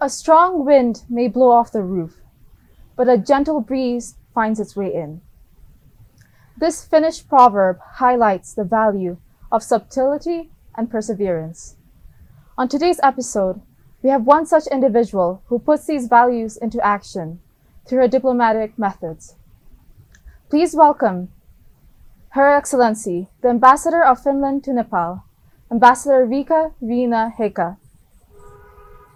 A strong wind may blow off the roof, but a gentle breeze finds its way in. This Finnish proverb highlights the value of subtlety and perseverance. On today's episode, we have one such individual who puts these values into action through her diplomatic methods. Please welcome Her Excellency, the Ambassador of Finland to Nepal, Ambassador Riina-Riikka.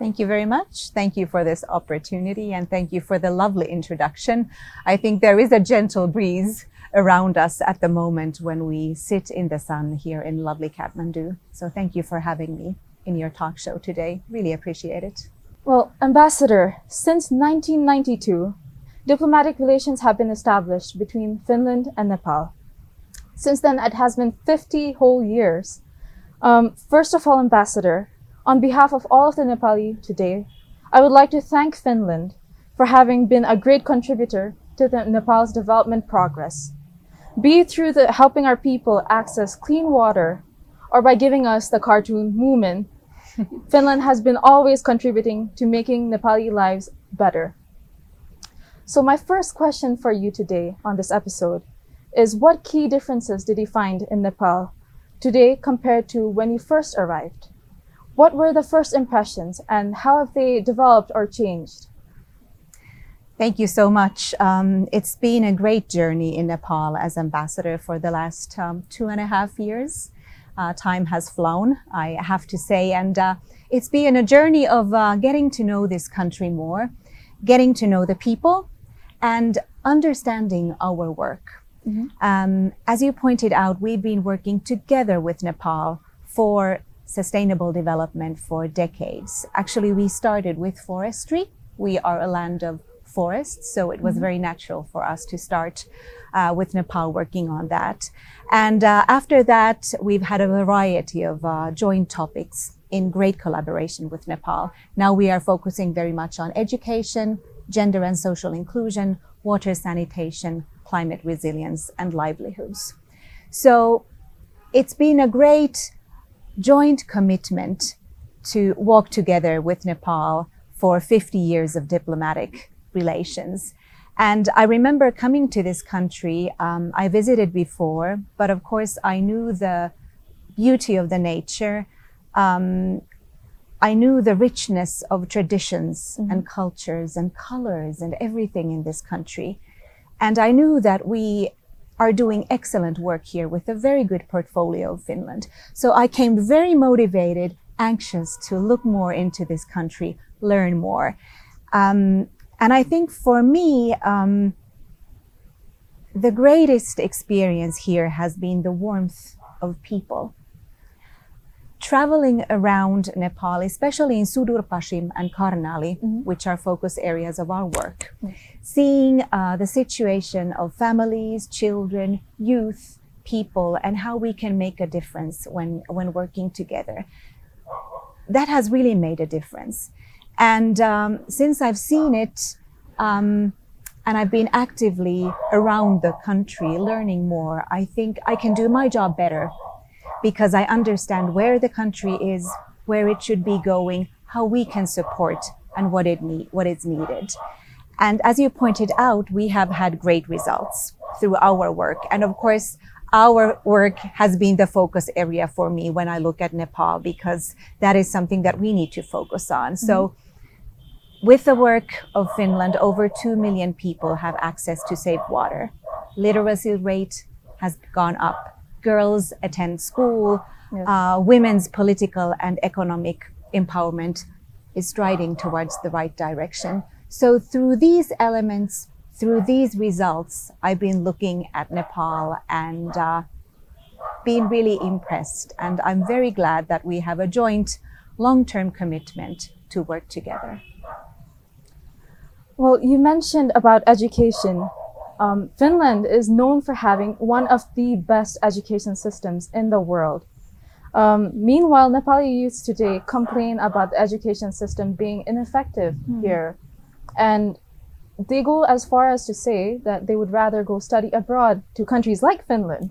Thank you very much. Thank you for this opportunity and thank you for the lovely introduction. I think there is a gentle breeze around us at the moment when we sit in the sun here in lovely Kathmandu. So thank you for having me in your talk show today. Really appreciate it. Well, Ambassador, since 1992, diplomatic relations have been established between Finland and Nepal. Since then, it has been 50 whole years. First of all, Ambassador, on behalf of all of the Nepali today, I would like to thank Finland for having been a great contributor to Nepal's development progress. Be it through helping our people access clean water or by giving us the cartoon Moomin, Finland has been always contributing to making Nepali lives better. So my first question for you today on this episode is, what key differences did you find in Nepal today compared to when you first arrived? What were the first impressions and how have they developed or changed? Thank you so much. It's been a great journey in Nepal as ambassador for the last 2.5 years. Time has flown, I have to say, and it's been a journey of getting to know this country more, getting to know the people, and understanding our work. Mm-hmm. As you pointed out, we've been working together with Nepal for sustainable development for decades. Actually, we started with forestry. We are a land of forests, so it was very natural for us to start with Nepal working on that. And after that, we've had a variety of joint topics in great collaboration with Nepal. Now we are focusing very much on education, gender and social inclusion, water sanitation, climate resilience, and livelihoods. So it's been a great joint commitment to walk together with Nepal for 50 years of diplomatic relations. And I remember coming to this country, I visited before, but of course I knew the beauty of the nature. I knew the richness of traditions and cultures and colors and everything in this country. And I knew that we are doing excellent work here with a very good portfolio of Finland. So I came very motivated, anxious to look more into this country, learn more. And I think for me, the greatest experience here has been the warmth of people. Traveling around Nepal, especially in Sudur Pashim and Karnali, which are focus areas of our work, seeing the situation of families, children, youth, people, and how we can make a difference when working together. That has really made a difference. And since I've seen it, and I've been actively around the country learning more, I think I can do my job better because I understand where the country is, where it should be going, how we can support, and what is needed. And as you pointed out, we have had great results through our work. And of course, our work has been the focus area for me when I look at Nepal, because that is something that we need to focus on. So with the work of Finland, over 2 million people have access to safe water. Literacy rate has gone up. Girls attend school. Women's political and economic empowerment is striding towards the right direction. So through these elements, through these results, I've been looking at Nepal and been really impressed. And I'm very glad that we have a joint long-term commitment to work together. Well, you mentioned about education. Finland is known for having one of the best education systems in the world. Meanwhile, Nepali youths today complain about the education system being ineffective here. And they go as far as to say that they would rather go study abroad to countries like Finland.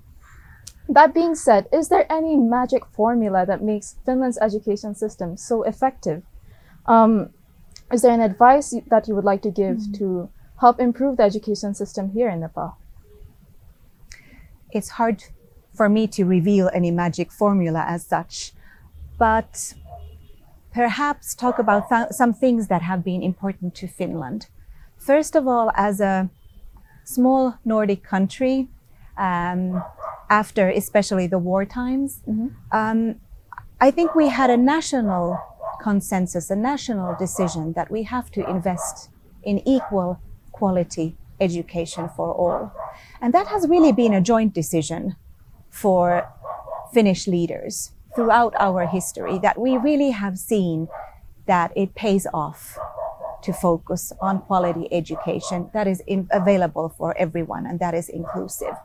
That being said, is there any magic formula that makes Finland's education system so effective? Is there an advice that you would like to give to help improve the education system here in Nepal? It's hard for me to reveal any magic formula as such, but perhaps talk about some things that have been important to Finland. First of all, as a small Nordic country, after especially the war times, I think we had a national consensus, a national decision that we have to invest in equal quality education for all. And that has really been a joint decision for Finnish leaders throughout our history, that we really have seen that it pays off to focus on quality education that is available for everyone and that is inclusive.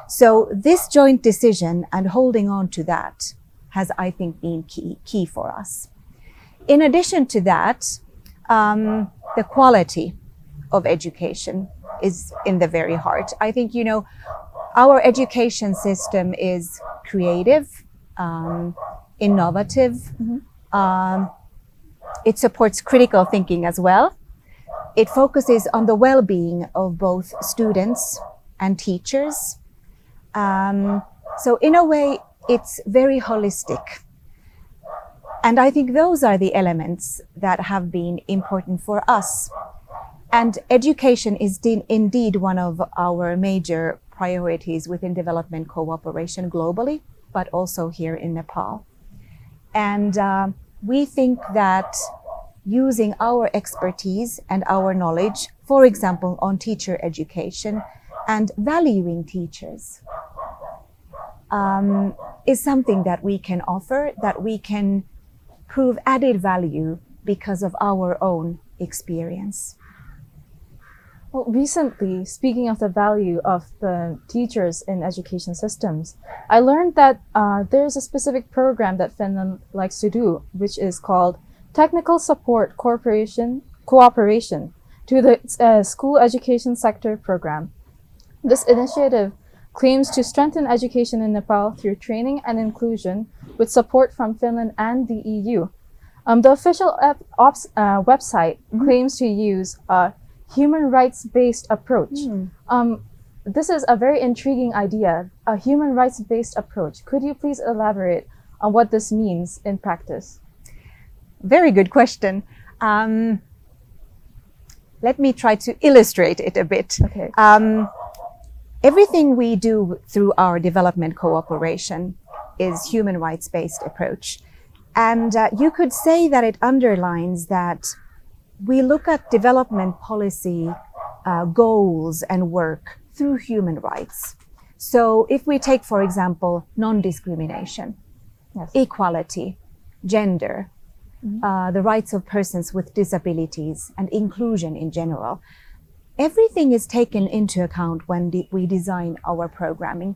So this joint decision and holding on to that has, I think, been key for us. In addition to that, the quality of education is in the very heart. I think, our education system is creative, innovative. It supports critical thinking as well. It focuses on the well-being of both students and teachers. So in a way, it's very holistic. And I think those are the elements that have been important for us. And education is indeed one of our major priorities within development cooperation globally, but also here in Nepal. And we think that using our expertise and our knowledge, for example, on teacher education and valuing teachers, is something that we can offer, that we can prove added value because of our own experience. Well, recently, speaking of the value of the teachers in education systems, I learned that there's a specific program that Finland likes to do, which is called Technical Support Cooperation to the School Education Sector Program. This initiative claims to strengthen education in Nepal through training and inclusion with support from Finland and the EU. The official website claims to use a human rights-based approach. This is a very intriguing idea, a human rights-based approach. Could you please elaborate on what this means in practice? Very good question. Let me try to illustrate it a bit. Okay. Everything we do through our development cooperation is human rights-based approach. And you could say that it underlines that we look at development policy goals and work through human rights. So if we take, for example, non-discrimination, equality, gender, the rights of persons with disabilities and inclusion in general, everything is taken into account when we design our programming.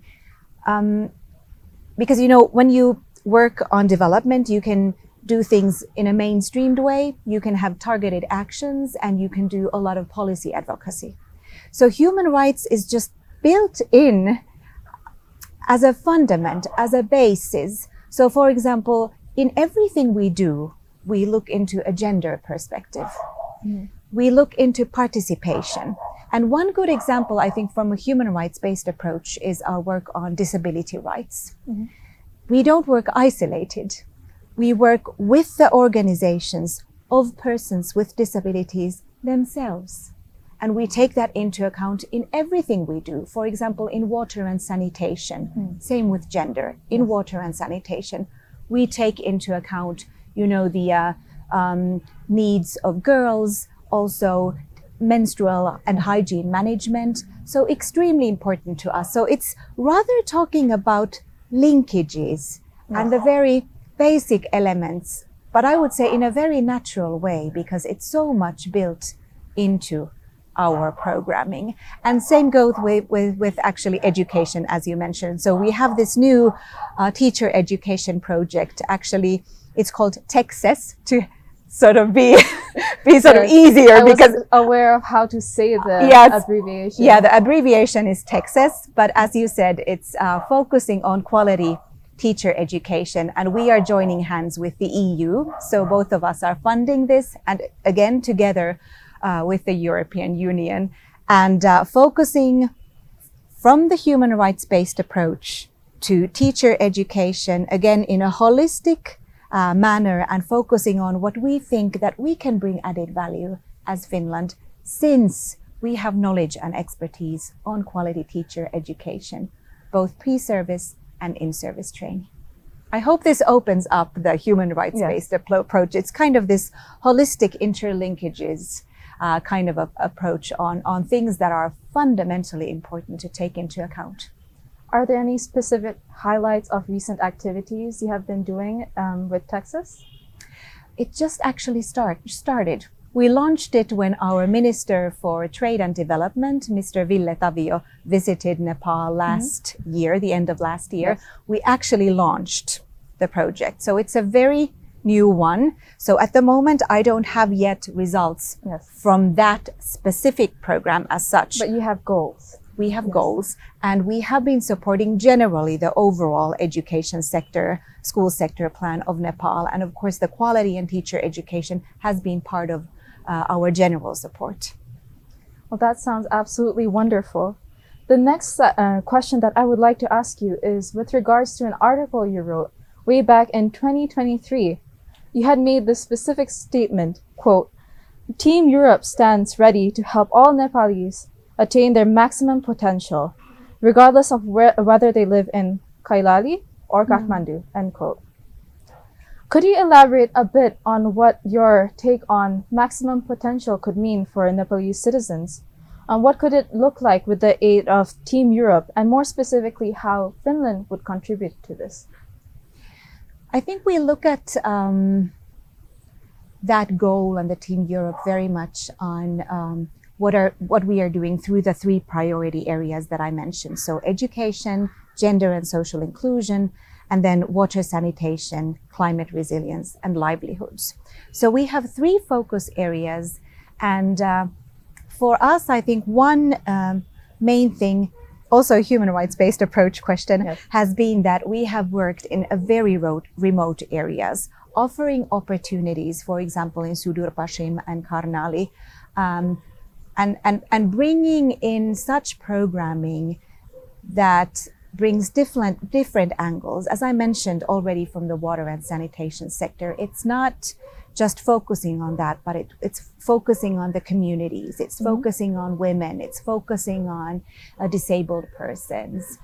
Because, when you work on development, you can do things in a mainstreamed way, you can have targeted actions, and you can do a lot of policy advocacy. So human rights is just built in as a fundament, as a basis. So for example, in everything we do, we look into a gender perspective. We look into participation. And one good example, I think, from a human rights-based approach is our work on disability rights. We don't work isolated. We work with the organizations of persons with disabilities themselves. And we take that into account in everything we do. For example, in water and sanitation, same with gender. In water and sanitation, we take into account, the needs of girls, also menstrual and hygiene management. So extremely important to us. So it's rather talking about linkages and the very basic elements, but I would say in a very natural way, because it's so much built into our programming. And same goes with actually education, as you mentioned. So we have this new teacher education project. Actually, it's called Texas, to sort of be sort of easier. I because wasn't aware of how to say the abbreviation. Yeah, the abbreviation is Texas, but as you said, it's focusing on quality teacher education, and we are joining hands with the EU. So both of us are funding this, and again together with the European Union, and focusing from the human rights-based approach to teacher education, again in a holistic manner, and focusing on what we think that we can bring added value as Finland, since we have knowledge and expertise on quality teacher education, both pre-service and in-service training. I hope this opens up the human rights-based approach. It's kind of this holistic interlinkages kind of approach on things that are fundamentally important to take into account. Are there any specific highlights of recent activities you have been doing with Texas? It just actually started. We launched it when our Minister for Trade and Development, Mr. Ville Tavio, visited Nepal last year, the end of last year. Yes. We actually launched the project. So it's a very new one. So at the moment, I don't have yet results from that specific program as such. But you have goals. We have goals, and we have been supporting generally the overall education sector, school sector plan of Nepal. And of course, the quality and teacher education has been part of our general support. Well, that sounds absolutely wonderful. The next question that I would like to ask you is with regards to an article you wrote way back in 2023. You had made the specific statement, quote, "Team Europe stands ready to help all Nepalis attain their maximum potential, regardless of whether they live in Kailali or Kathmandu," end quote. Could you elaborate a bit on what your take on maximum potential could mean for Nepalese citizens? What could it look like with the aid of Team Europe, and more specifically, how Finland would contribute to this? I think we look at that goal and the Team Europe very much on what we are doing through the 3 priority areas that I mentioned. So education, gender and social inclusion, and then water sanitation, climate resilience, and livelihoods. So we have 3 focus areas. And for us, I think one main thing, also a human rights-based approach question, has been that we have worked in a very remote areas, offering opportunities, for example, in Sudur Pashim and Karnali, and bringing in such programming that brings different angles. As I mentioned already from the water and sanitation sector, it's not just focusing on that, but it's focusing on the communities, it's focusing on women, it's focusing on disabled persons.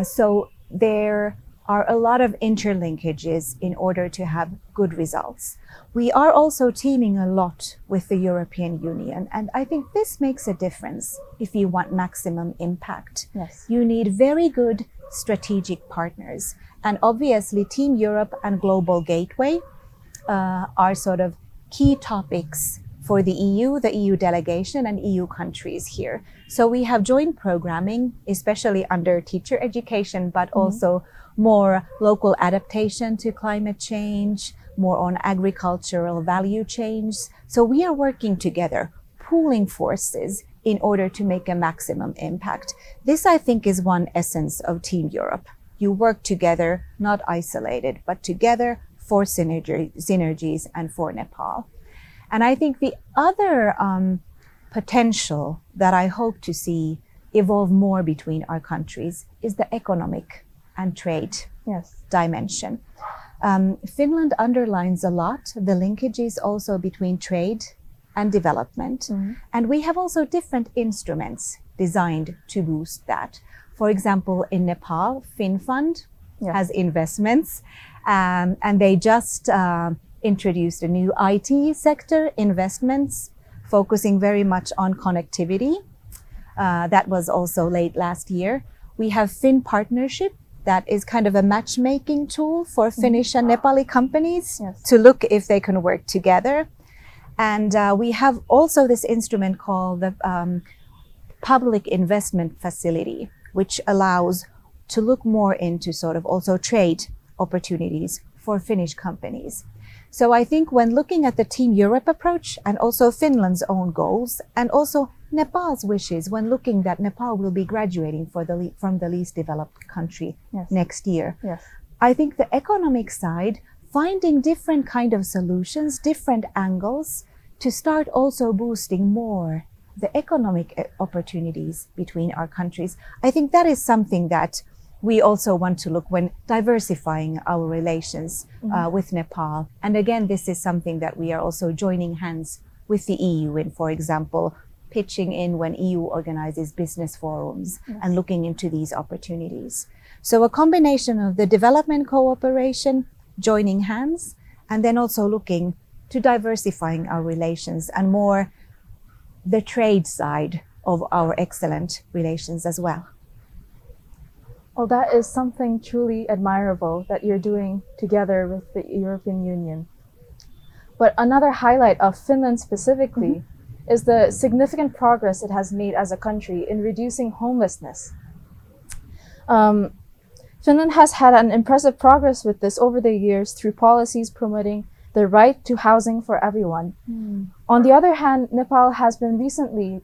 So there are a lot of interlinkages in order to have good results. We are also teaming a lot with the European Union, and I think this makes a difference if you want maximum impact. You need very good strategic partners, and obviously Team Europe and Global Gateway are sort of key topics for the EU delegation and EU countries here. So we have joint programming, especially under teacher education, but also more local adaptation to climate change, more on agricultural value chains. So we are working together, pooling forces in order to make a maximum impact. This, I think, is one essence of Team Europe. You work together, not isolated, but together for synergies and for Nepal. And I think the other potential that I hope to see evolve more between our countries is the economic and trade dimension. Finland underlines a lot the linkages also between trade and development. And we have also different instruments designed to boost that. For example, in Nepal, FinFund has investments, and they just introduced a new IT sector investments, focusing very much on connectivity. That was also late last year. We have Fin Partnership, that is kind of a matchmaking tool for Finnish and Nepali companies to look if they can work together. And we have also this instrument called the Public Investment Facility, which allows to look more into sort of also trade opportunities for Finnish companies. So I think when looking at the Team Europe approach and also Finland's own goals and also Nepal's wishes, when looking that Nepal will be graduating from the least developed country next year, I think the economic side, finding different kind of solutions, different angles to start also boosting more the economic opportunities between our countries. I think that is something that we also want to look when diversifying our relations with Nepal. And again, this is something that we are also joining hands with the EU in, for example, pitching in when EU organizes business forums and looking into these opportunities. So a combination of the development cooperation, joining hands, and then also looking to diversifying our relations and more the trade side of our excellent relations as well. Well, that is something truly admirable that you're doing together with the European Union. But another highlight of Finland specifically is the significant progress it has made as a country in reducing homelessness. Finland has had an impressive progress with this over the years through policies promoting the right to housing for everyone. On the other hand, Nepal has been recently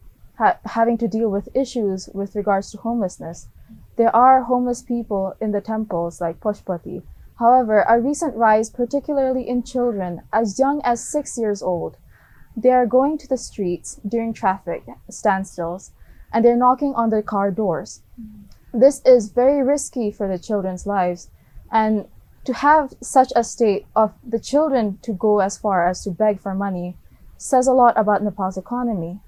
having to deal with issues with regards to homelessness. There are homeless people in the temples like Pashupati. However, a recent rise, particularly in children as young as 6 years old, they are going to the streets during traffic standstills and they're knocking on the car doors. This is very risky for the children's lives, and to have such a state of the children to go as far as to beg for money says a lot about Nepal's economy.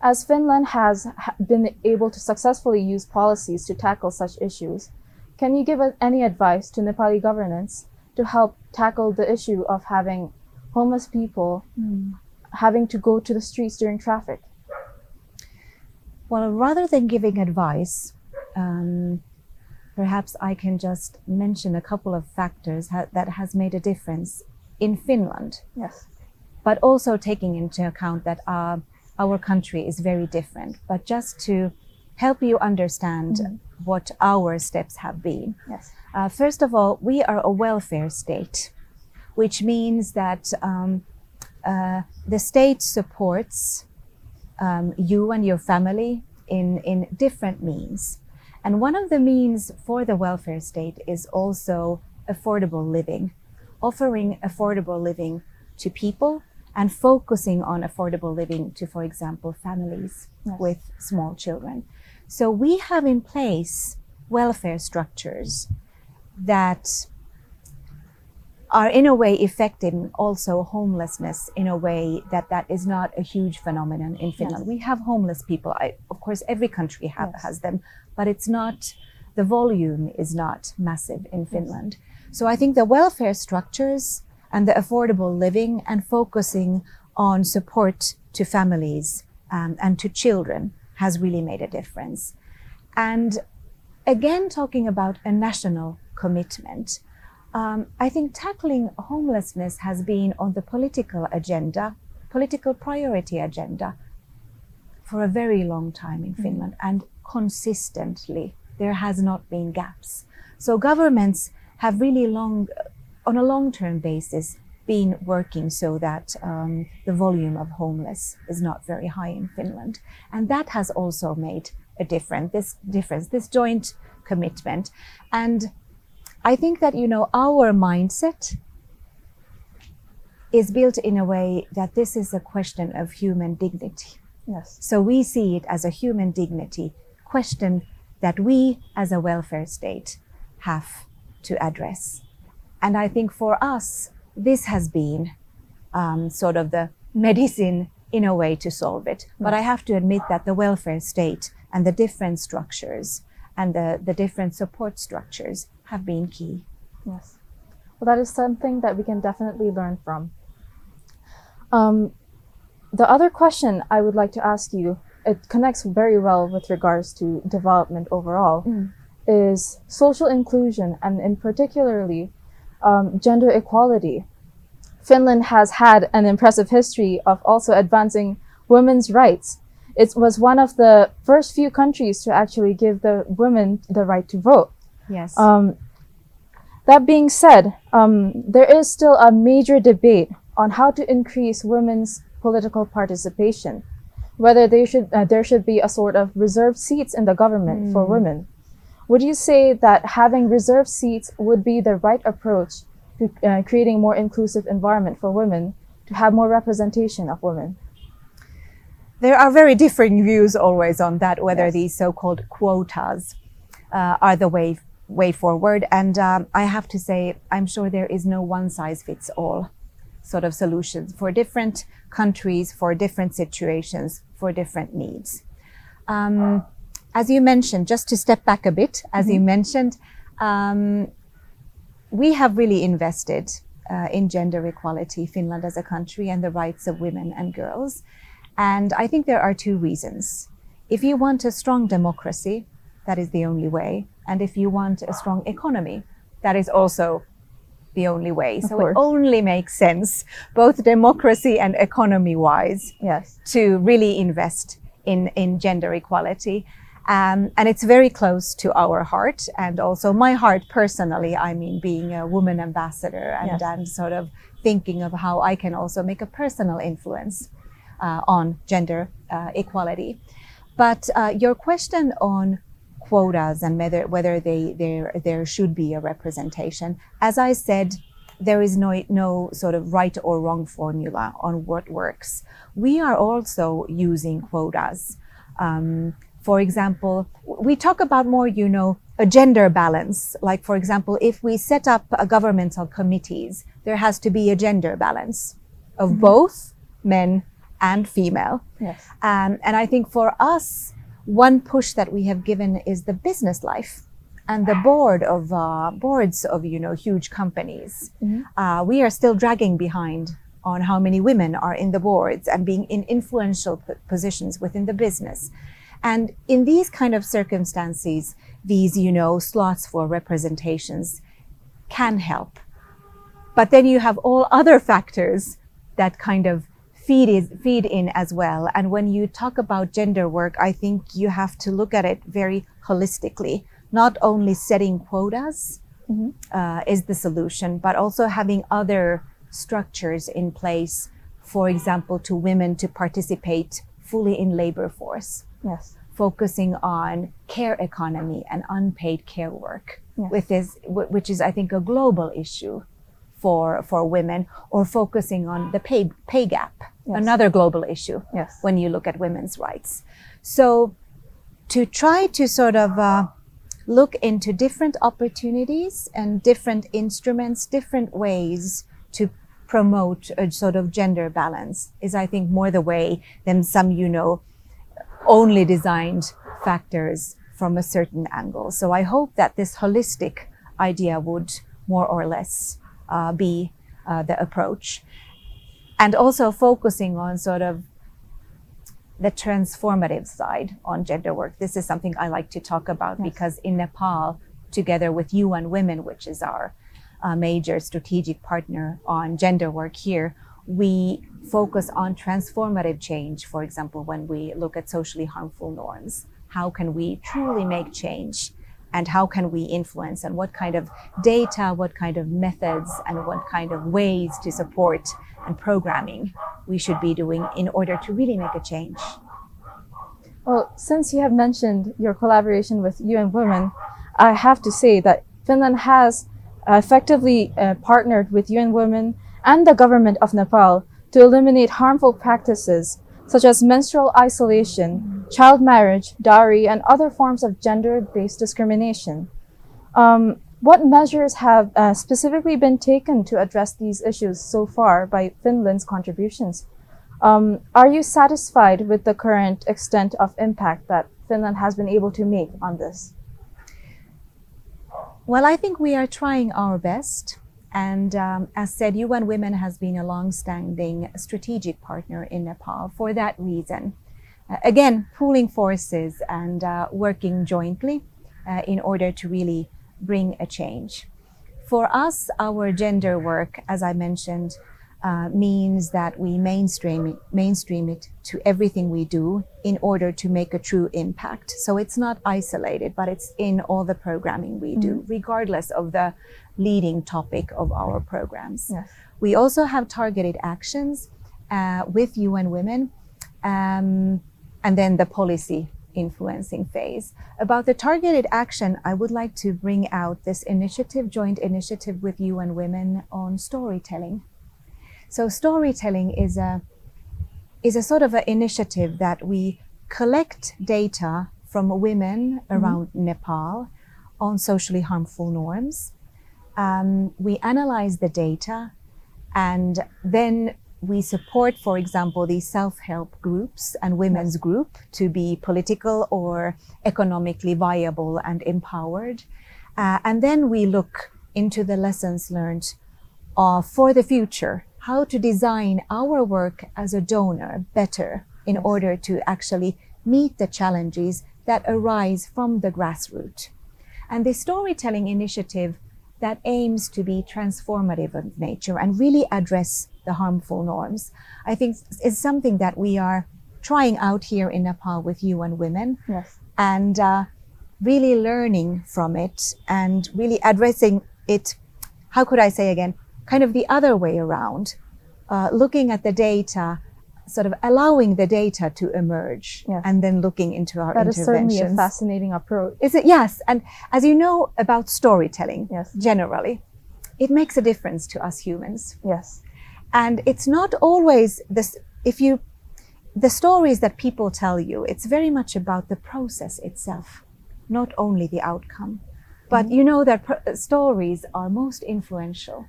As Finland has been able to successfully use policies to tackle such issues, can you give any advice to Nepali governance to help tackle the issue of having homeless people having to go to the streets during traffic? Well, rather than giving advice, perhaps I can just mention a couple of factors that has made a difference in Finland. Yes. But also taking into account that our country is very different. But just to help you understand what our steps have been. Yes. First of all, we are a welfare state, which means that the state supports you and your family in different means. And one of the means for the welfare state is also affordable living, offering affordable living to people and focusing on affordable living to, for example, families with small children. So we have in place welfare structures that are in a way affecting also homelessness in a way that is not a huge phenomenon in Finland. We have homeless people. Of course, every country has them, but it's not, the volume is not massive in Finland. So I think the welfare structures and the affordable living and focusing on support to families and to children has really made a difference. And again, talking about a national commitment, I think tackling homelessness has been on the political agenda, political priority agenda for a very long time in Finland, and consistently there has not been gaps. So governments have really on a long-term basis been working so that the volume of homeless is not very high in Finland. And that has also made a difference, this joint commitment. And I think that, our mindset is built in a way that this is a question of human dignity. Yes. So we see it as a human dignity question that we as a welfare state have to address. And I think for us, this has been sort of the medicine in a way to solve it. But I have to admit that the welfare state and the different structures and the different support structures have been key. Yes. Well, that is something that we can definitely learn from. The other question I would like to ask you, it connects very well with regards to development overall, is social inclusion and in particularly gender equality. Finland has had an impressive history of also advancing women's rights. It was one of the first few countries to actually give the women the right to vote. Yes. That being said, there is still a major debate on how to increase women's political participation, whether there should be a sort of reserved seats in the government for women, Would you say that having reserved seats would be the right approach to creating a more inclusive environment for women, to have more representation of women? There are very differing views always on that, whether Yes. these so-called quotas are the way forward. And I have to say, I'm sure there is no one-size-fits-all sort of solutions for different countries, for different situations, for different needs. As you mentioned, just to step back a bit, as you mentioned, we have really invested in gender equality, Finland as a country, and the rights of women and girls. And I think there are two reasons. If you want a strong democracy, that is the only way. And if you want a strong economy, that is also the only way. So it only makes sense, both democracy and economy-wise, Yes. to really invest in gender equality. And it's very close to our heart, and also my heart personally, I mean, being a woman ambassador and, Yes. and sort of thinking of how I can also make a personal influence on gender equality. But your question on quotas and whether there should be a representation, as I said, there is no sort of right or wrong formula on what works. We are also using quotas. For example, we talk about more, a gender balance. Like, for example, if we set up governmental committees, there has to be a gender balance of both men and female. Yes. And I think for us, one push that we have given is the business life and the boards of huge companies. We are still dragging behind on how many women are in the boards and being in influential positions within the business. And in these kind of circumstances, these slots for representations can help. But then you have all other factors that kind of feed in as well. And when you talk about gender work, I think you have to look at it very holistically. Not only setting quotas is the solution, but also having other structures in place, for example, to women to participate fully in labor force. Yes. Focusing on care economy and unpaid care work, Yes. which is, I think, a global issue for women, or focusing on the pay gap, another global issue when you look at women's rights. So to try to sort of look into different opportunities and different instruments, different ways to promote a sort of gender balance is, I think, more the way than some, only designed factors from a certain angle. So I hope that this holistic idea would more or less be the approach. And also focusing on sort of the transformative side on gender work. This is something I like to talk about because in Nepal, together with UN Women, which is our major strategic partner on gender work here, we focus on transformative change. For example, when we look at socially harmful norms, how can we truly make change? And how can we influence, and what kind of data, what kind of methods, and what kind of ways to support and programming we should be doing in order to really make a change? Well, since you have mentioned your collaboration with UN Women, I have to say that Finland has effectively partnered with UN Women and the government of Nepal to eliminate harmful practices such as menstrual isolation, child marriage, dowry, and other forms of gender-based discrimination. What measures have specifically been taken to address these issues so far by Finland's contributions? Are you satisfied with the current extent of impact that Finland has been able to make on this? Well, I think we are trying our best. And as said, UN Women has been a long-standing strategic partner in Nepal for that reason. Again, pooling forces and working jointly in order to really bring a change. For us, our gender work, as I mentioned, means that we mainstream it to everything we do in order to make a true impact. So it's not isolated, but it's in all the programming we do, regardless of the leading topic of our programs. Yes. We also have targeted actions with UN Women, and then the policy influencing phase. About the targeted action, I would like to bring out this initiative, joint initiative with UN Women on storytelling. So storytelling is a sort of an initiative that we collect data from women around Nepal on socially harmful norms. We analyze the data, and then we support, for example, these self-help groups and women's group to be political or economically viable and empowered. And then we look into the lessons learned for the future, how to design our work as a donor better in order to actually meet the challenges that arise from the grassroots. And the storytelling initiative that aims to be transformative of nature and really address the harmful norms, I think is something that we are trying out here in Nepal with UN Women. Yes. And really learning from it and really addressing it, how could I say again, kind of the other way around, looking at the data, sort of allowing the data to emerge and then looking into our interventions. That is certainly a fascinating approach. Is it? Yes. And as you know about storytelling, generally, it makes a difference to us humans. Yes. And it's not always this, the stories that people tell you, it's very much about the process itself, not only the outcome. But you know that stories are most influential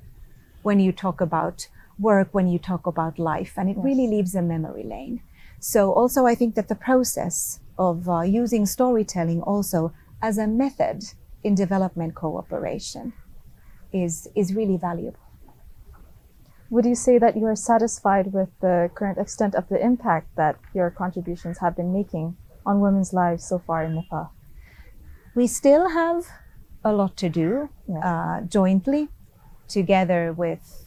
when you talk about work, when you talk about life, and it really leaves a memory lane. So also I think that the process of using storytelling also as a method in development cooperation is really valuable. Would you say that you are satisfied with the current extent of the impact that your contributions have been making on women's lives so far in Nepal? We still have a lot to do jointly, together with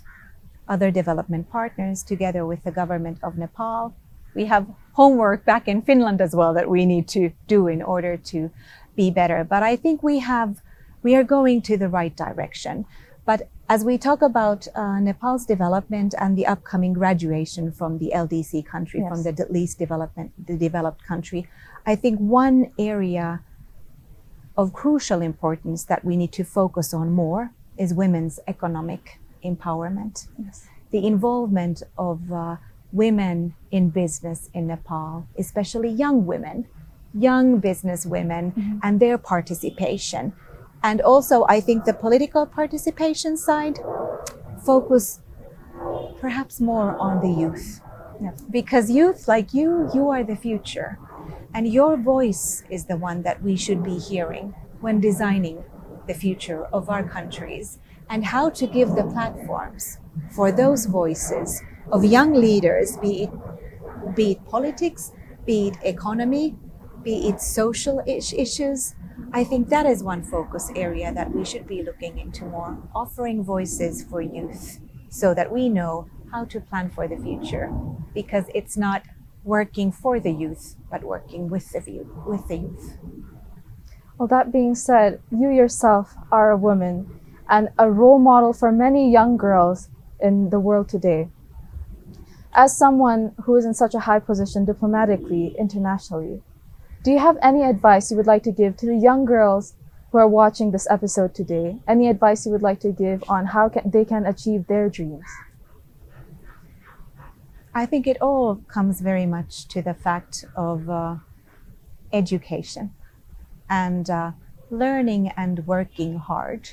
other development partners, together with the government of Nepal. We have homework back in Finland as well that we need to do in order to be better. But I think we are going to the right direction. But as we talk about Nepal's development and the upcoming graduation from the LDC country, from the developed country, I think one area of crucial importance that we need to focus on more is women's economic empowerment. Yes. The involvement of women in business in Nepal, especially young women, young business women, and their participation. And also, I think the political participation side focus perhaps more on the youth. Yes. Because youth like you are the future. And your voice is the one that we should be hearing when designing the future of our countries, and how to give the platforms for those voices of young leaders, be it politics, be it economy, be it social issues. I think that is one focus area that we should be looking into more, offering voices for youth so that we know how to plan for the future, because it's not working for the youth, but working with the youth. Well, that being said, you yourself are a woman and a role model for many young girls in the world today. As someone who is in such a high position diplomatically, internationally, do you have any advice you would like to give to the young girls who are watching this episode today? Any advice you would like to give on how they can achieve their dreams? I think it all comes very much to the fact of education and learning and working hard,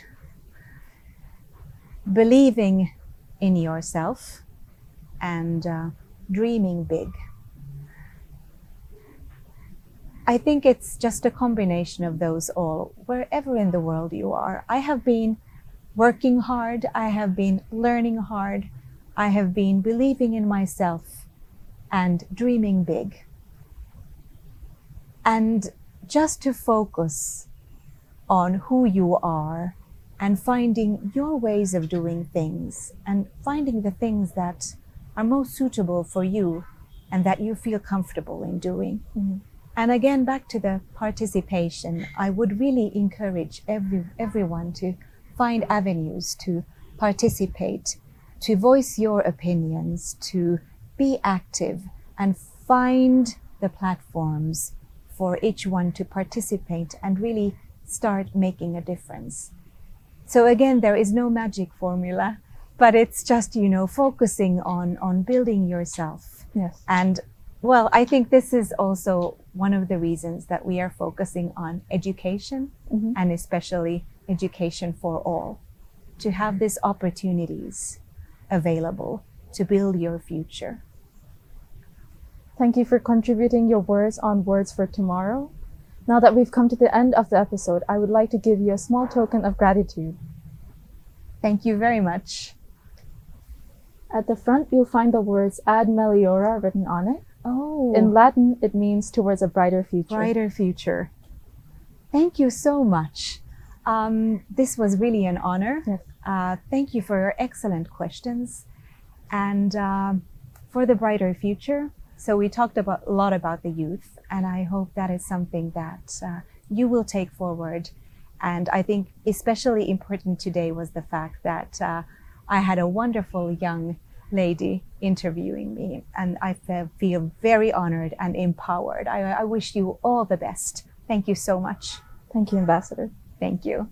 believing in yourself, and dreaming big. I think it's just a combination of those all, wherever in the world you are. I have been working hard, I have been learning hard, I have been believing in myself and dreaming big. And just to focus on who you are and finding your ways of doing things and finding the things that are most suitable for you and that you feel comfortable in doing. And again, back to the participation, I would really encourage everyone to find avenues to participate, to voice your opinions, to be active and find the platforms for each one to participate and really start making a difference. So again, there is no magic formula, but it's just, focusing on building yourself. Yes. And well, I think this is also one of the reasons that we are focusing on education, and especially education for all, to have these opportunities available to build your future. Thank you for contributing your words on Words for Tomorrow. Now that we've come to the end of the episode, I would like to give you a small token of gratitude. Thank you very much. At the front, you'll find the words Ad Meliora written on it. Oh. In Latin, it means towards a brighter future. Brighter future. Thank you so much. This was really an honor. Yes. Thank you for your excellent questions. And for the brighter future, so we talked a lot about the youth, and I hope that is something that you will take forward. And I think especially important today was the fact that I had a wonderful young lady interviewing me, and I feel very honored and empowered. I wish you all the best. Thank you so much. Thank you, Ambassador. Thank you.